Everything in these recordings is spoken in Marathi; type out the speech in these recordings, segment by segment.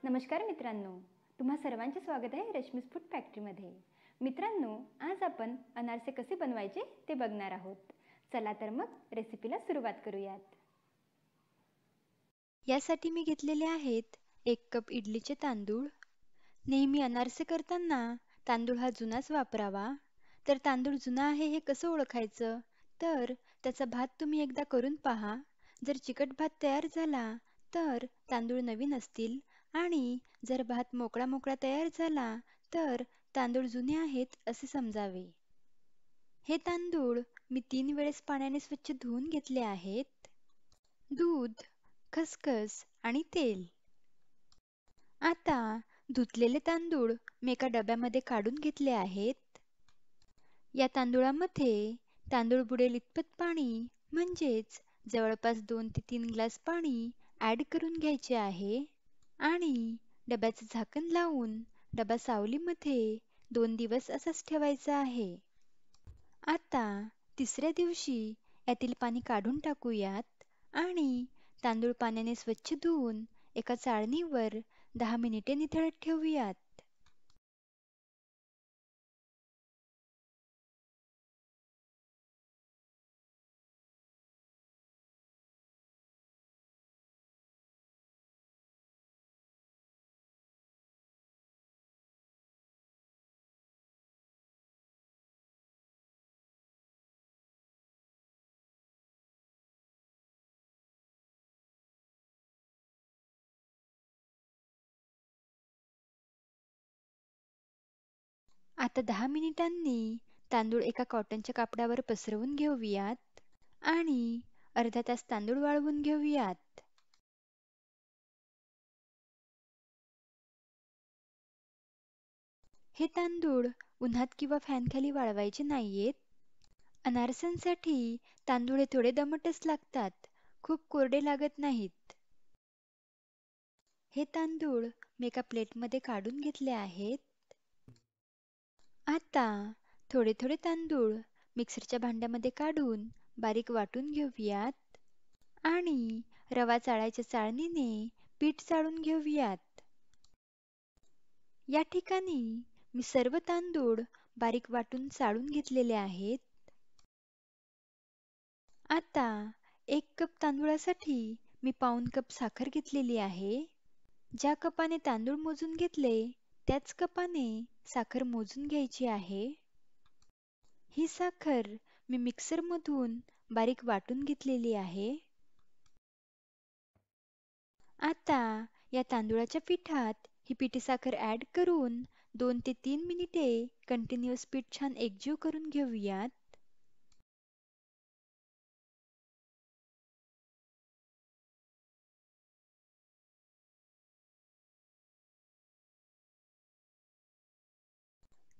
नमस्कार मित्रांनो, तुम्हा सर्वांचे स्वागत आहे रश्मीज फूड फॅक्टरीमध्ये. मित्रांनो, आज आपण अनारसे कसे बनवायचे ते बघणार आहोत. चला तर मग रेसिपीला सुरुवात करूयात. यासाठी मी घेतलेले आहेत 1 कप इडलीचे तांदूळ. नेहमी अनारसे करताना तांदूळ हा जुनाच वापरावा. तर तांदूळ जुना आहे हे कसं ओळखायचं? तर त्याचा भात तुम्ही एकदा करून पहा. जर चिकट भात तयार झाला तर तांदूळ नवीन असतील आणि जर भात मोकळा मोकळा तयार झाला तर तांदूळ जुने आहेत असे समजावे. हे तांदूळ मी 3 वेळेस पाण्याने स्वच्छ धुवून घेतले आहेत. दूध, खसखस आणि तेल. आता धुतलेले तांदूळ मी एका डब्यामध्ये काढून घेतले आहेत. या तांदूळामध्ये तांदूळ बुडेल इतपत पाणी म्हणजेच जवळपास 2 ते 3 ग्लास पाणी ॲड करून घ्यायचे आहे आणि डब्याचं झाकण लावून डबा सावलीमध्ये 2 दिवस असाच ठेवायचा आहे. आता तिसऱ्या दिवशी यातील पाणी काढून टाकूयात आणि तांदूळ पाण्याने स्वच्छ धुवून एका चाळणीवर 10 मिनिटे निथळत ठेवूयात. आता 10 मिनिटांनी तांदूळ एका कॉटनच्या कापडावर पसरवून घेऊयात आणि अर्धा तास तांदूळ वाळवून घेऊयात. हे तांदूळ उन्हात किंवा फॅनखाली वाळवायचे नाहीयेत. अनारसांसाठी तांदूळ हे थोडे दमटच लागतात, खूप कोरडे लागत नाहीत. हे तांदूळ मी एका प्लेटमध्ये काढून घेतले आहेत. आता थोडे थोडे तांदूळ मिक्सरच्या भांड्यामध्ये काढून बारीक वाटून घेऊयात आणि रवा चाळायच्या चाळणीने पीठ चाळून घेऊयात. या ठिकाणी मी सर्व तांदूळ बारीक वाटून चाळून घेतलेले आहेत. आता 1 कप तांदूळासाठी मी पाऊण कप साखर घेतलेली आहे. ज्या कपाने तांदूळ मोजून घेतले त्याच कपाने साखर मोजून घ्यायची आहे. ही साखर मी मिक्सरमधून बारीक वाटून घेतलेली आहे. आता या तांदूळाच्या पिठात ही पिठी साखर ॲड करून 2 ते 3 मिनिटे कंटिन्युअस पीठ छान एकजीव करून घेऊयात.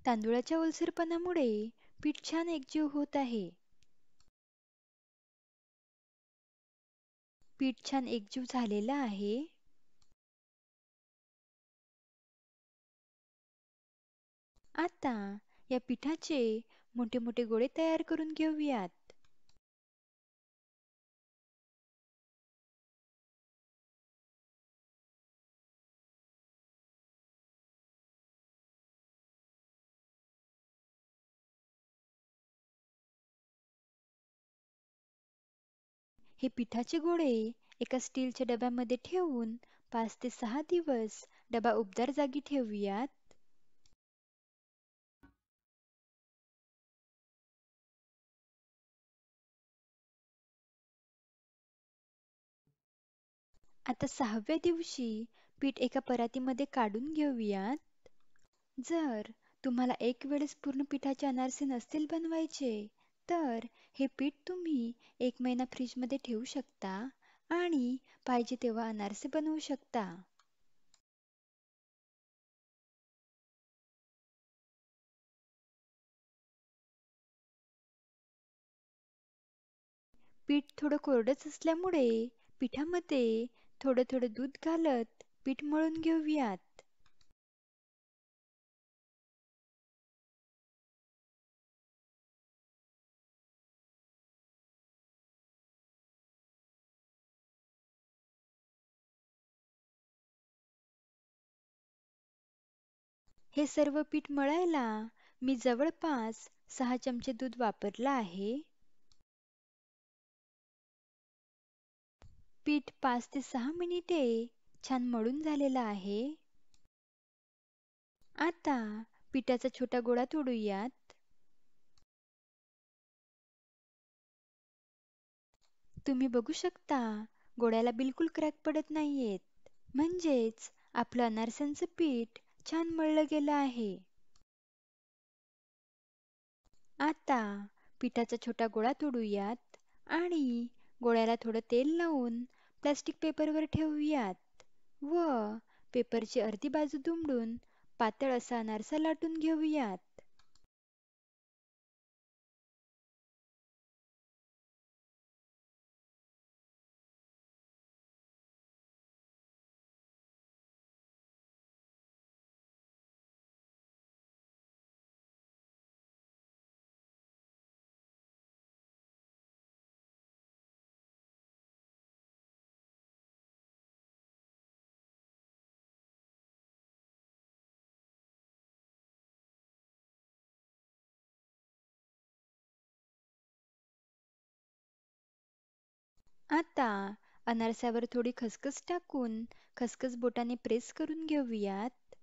तांदूळाच्या ओलसरपणामुळे पीठ छान एकजीव होत आहे. पीठ छान एकजीव झालेलं आहे. आता या पिठाचे मोठे मोठे गोळे तयार करून घेऊयात. हे पिठाचे गोळे एका स्टीलच्या डब्यामध्ये ठेवून 5 ते 6 दिवस डबा उबदार जागी ठेवूयात. आता 6व्या दिवशी पीठ एका परातीमध्ये काढून घेऊयात. जर तुम्हाला एक वेळेस पूर्ण पिठाचे अनारसे नसतील बनवायचे तर हे पीठ तुम्ही 1 महिना फ्रीजमध्ये ठेवू शकता आणि पाहिजे तेव्हा अनारसे बनवू शकता. पीठ थोडं कोरडंच असल्यामुळे पिठामध्ये थोडं थोडं दूध घालत पीठ मळून घेऊयात. हे सर्व पीठ मळायला मी जवळपास 6 चमचे दूध वापरलं आहे. पीठ 5 ते 6 मिनिटे छान मळून झालेलं आहे. आता पिठाचा छोटा गोळा तोडूयात. तुम्ही बघू शकता गोळ्याला बिलकुल क्रॅक पडत नाहीयेत. म्हणजेच आपलं अनारसाचं पीठ छान मळलं गेलं आहे. आता पिठाचा छोटा गोळा तोडूयात आणि गोळ्याला थोडं तेल लावून प्लास्टिक पेपरवर ठेवूयात व पेपरची अर्धी बाजू दुमडून पातळ असा अनारसा लाटून घेऊयात. आता अनारसावर थोडी खसखस टाकून खसखस बोटाने प्रेस करून घेऊयात.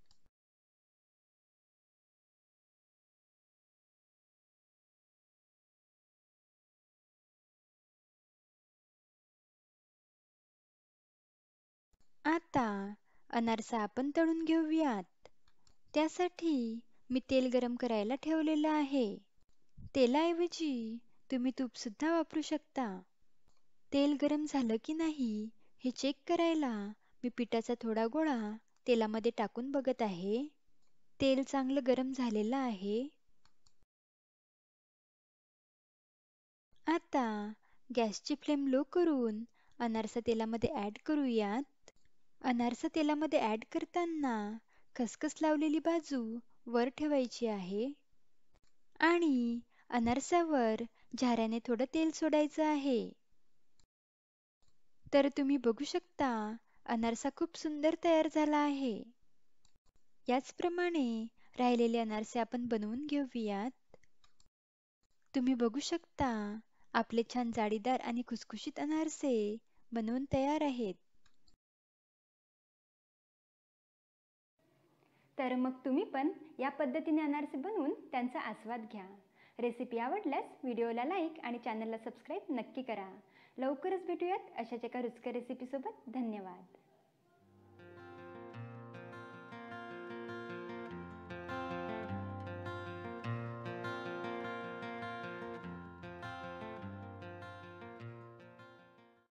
आता अनारसा आपण तळून घेऊयात. त्यासाठी मी तेल गरम करायला ठेवलेलं आहे. तेलाऐवजी तुम्ही तूप सुद्धा वापरू शकता. तेल गरम झालं की नाही हे चेक करायला मी पिठाचा थोडा गोळा तेलामध्ये टाकून बघत आहे. तेल चांगलं गरम झालेलं आहे. आता गॅसची फ्लेम लो करून अनारसा तेलामध्ये ॲड करूयात. अनारसा तेलामध्ये ॲड करताना खसखस लावलेली बाजू वर ठेवायची आहे आणि अनारसावर झाऱ्याने थोडं तेल सोडायचं आहे. तर तुम्ही बघू शकता अनारसा खूप सुंदर तयार झाला आहे. याचप्रमाणे राहिलेले अनारसे आपण बनवून घेऊयात. तुम्ही बघू शकता आपले छान जाळीदार आणि खुसखुशीत अनारसे बनवून तयार आहेत. तर मग तुम्ही पण या पद्धतीने अनारसे बनवून त्यांचा आस्वाद घ्या. रेसिपी आवडल्यास व्हिडिओला लाईक आणि चॅनलला सबस्क्राईब नक्की करा. लवकरच भेटूयात अशाच एका रुचकर रेसिपीसोबत. धन्यवाद.